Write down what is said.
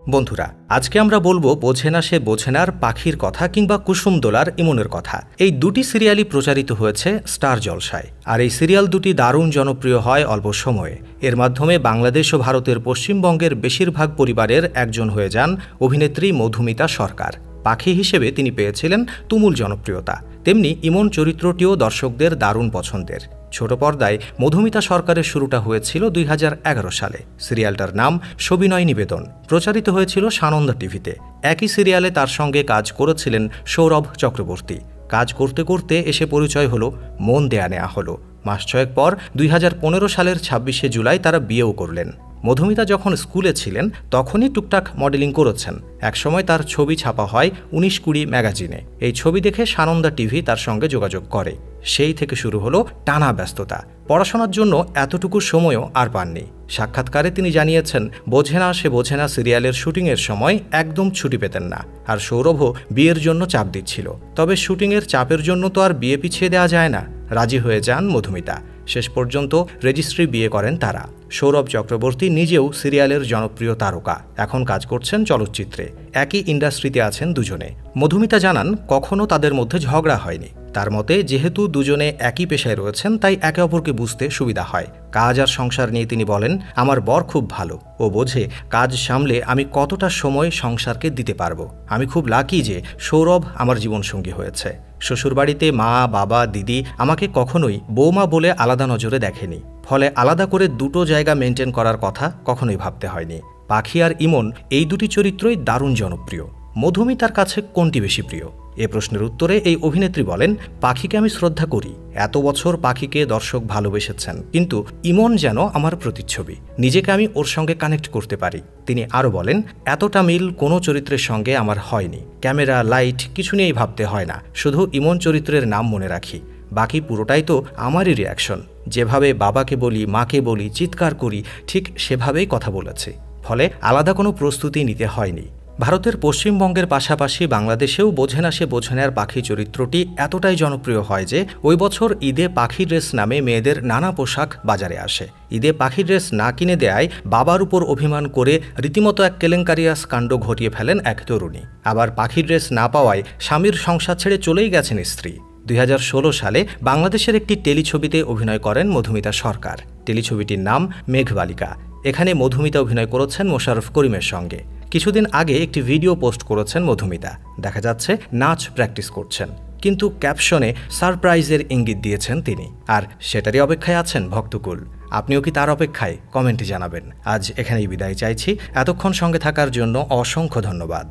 বন্ধুরা, আজকে আমরা বলবো বোঝে না সে বোঝে নার পাখির কথা কিংবা কুসুম দোলার ইমনের কথা। এই দুটি সিরিয়ালই প্রচারিত হয়েছে স্টার জলসায়, আর এই সিরিয়াল দুটি দারুণ জনপ্রিয় হয় অল্প সময়ে। এর মাধ্যমে বাংলাদেশ ও ভারতের পশ্চিমবঙ্গের বেশিরভাগ পরিবারের একজন হয়ে যান অভিনেত্রী মধুমিতা সরকার। পাখি হিসেবে তিনি পেয়েছিলেন তুমুল জনপ্রিয়তা, তেমনি ইমন চরিত্রটিও দর্শকদের দারুণ পছন্দের। ছোট পর্দায় মধুমিতা সরকারের শুরুটা হয়েছিল ২০১১ সালে। সিরিয়ালটার নাম সবিনয় নিবেদন, প্রচারিত হয়েছিল সানন্দা টিভিতে। একই সিরিয়ালে তার সঙ্গে কাজ করেছিলেন সৌরভ চক্রবর্তী। কাজ করতে করতে এসে পরিচয় হলো, মন দেয়া নেয়া হলো। মাস ছয়েক পর ২০১৫ সালের ২৬শে জুলাই তারা বিয়েও করলেন। মধুমিতা যখন স্কুলে ছিলেন তখনই টুকটাক মডেলিং করেছেন। একসময় তার ছবি ছাপা হয় ১৯-২০ ম্যাগাজিনে। এই ছবি দেখে সানন্দা টিভি তার সঙ্গে যোগাযোগ করে। সেই থেকে শুরু হলো টানা ব্যস্ততা। পড়াশোনার জন্য এতটুকু সময়ও আর পাননি। সাক্ষাৎকারে তিনি জানিয়েছেন, বোঝে না সে বোঝে না সিরিয়ালের শুটিংয়ের সময় একদম ছুটি পেতেন না, আর সৌরভও বিয়ের জন্য চাপ দিচ্ছিল। তবে শুটিংয়ের চাপের জন্য তো আর বিয়ে পিছিয়ে দেওয়া যায় না। রাজি হয়ে যান মধুমিতা। শেষ পর্যন্ত রেজিস্ট্রি বিয়ে করেন তারা। সৌরভ চক্রবর্তী নিজেও সিরিয়ালের জনপ্রিয় তারকা, এখন কাজ করছেন চলচ্চিত্রে। একই ইন্ডাস্ট্রিতে আছেন দুজনে। মধুমিতা জানান, কখনো তাদের মধ্যে ঝগড়া হয়নি। তার মতে, যেহেতু দুজনে একই পেশায় রয়েছেন তাই একে অপরকে বুঝতে সুবিধা হয়। কাজ আর সংসার নিয়ে তিনি বলেন, আমার বর খুব ভালো, ও বোঝে কাজ সামলে আমি কতটা সময় সংসারকে দিতে পারবো। আমি খুব লাকি যে সৌরভ আমার জীবনসঙ্গী হয়েছে। শ্বশুরবাড়িতে মা, বাবা, দিদি আমাকে কখনোই বৌমা বলে আলাদা নজরে দেখেনি, ফলে আলাদা করে দুটো জায়গা মেনটেন করার কথা কখনোই ভাবতে হয়নি। পাখি আর ইমন এই দুটি চরিত্রই দারুণ জনপ্রিয়। মধুমিতার কাছে কোনটি বেশি প্রিয়? এ প্রশ্নের উত্তরে এই অভিনেত্রী বলেন, পাখিকে আমি শ্রদ্ধা করি। এত বছর পাখিকে দর্শক ভালোবেসেছেন, কিন্তু ইমন যেন আমার প্রতিচ্ছবি। নিজেকে আমি ওর সঙ্গে কানেক্ট করতে পারি। তিনি আরও বলেন, এতটা মিল কোনো চরিত্রের সঙ্গে আমার হয়নি। ক্যামেরা, লাইট কিছু নিয়েই ভাবতে হয় না, শুধু ইমন চরিত্রের নাম মনে রাখি। বাকি পুরোটাই তো আমারই রিয়াকশন। যেভাবে বাবাকে বলি, মাকে বলি, চিৎকার করি, ঠিক সেভাবেই কথা বলেছি। ফলে আলাদা কোনো প্রস্তুতি নিতে হয়নি। ভারতের পশ্চিমবঙ্গের পাশাপাশি বাংলাদেশেও বোঝে না সে বোঝে নার পাখি চরিত্রটি এতটাই জনপ্রিয় হয় যে ওই বছর ঈদে পাখি ড্রেস নামে মেয়েদের নানা পোশাক বাজারে আসে। ঈদে পাখি ড্রেস না কিনে দেয়ায় বাবার উপর অভিমান করে রীতিমতো এক কেলেঙ্কারিয়াস কাণ্ড ঘটিয়ে ফেলেন এক তরুণী। আবার পাখি ড্রেস না পাওয়ায় স্বামীর সংসার ছেড়ে চলেই গেছেন স্ত্রী। ২০১৬ সালে বাংলাদেশের একটি টেলিছবিতে অভিনয় করেন মধুমিতা সরকার। টেলিছবিটির নাম মেঘবালিকা। এখানে মধুমিতা অভিনয় করেছেন মোশাররফ করিমের সঙ্গে। কিছুদিন আগে একটি ভিডিও পোস্ট করেছেন মধুমিতা। দেখা যাচ্ছে নাচ প্র্যাকটিস করছেন, কিন্তু ক্যাপশনে সারপ্রাইজের ইঙ্গিত দিয়েছেন তিনি। আর সেটারই অপেক্ষায় আছেন ভক্তকুল। আপনিও কি তার অপেক্ষায়? কমেন্টে জানাবেন। আজ এখানেই বিদায় চাইছি। এতক্ষণ সঙ্গে থাকার জন্য অসংখ্য ধন্যবাদ।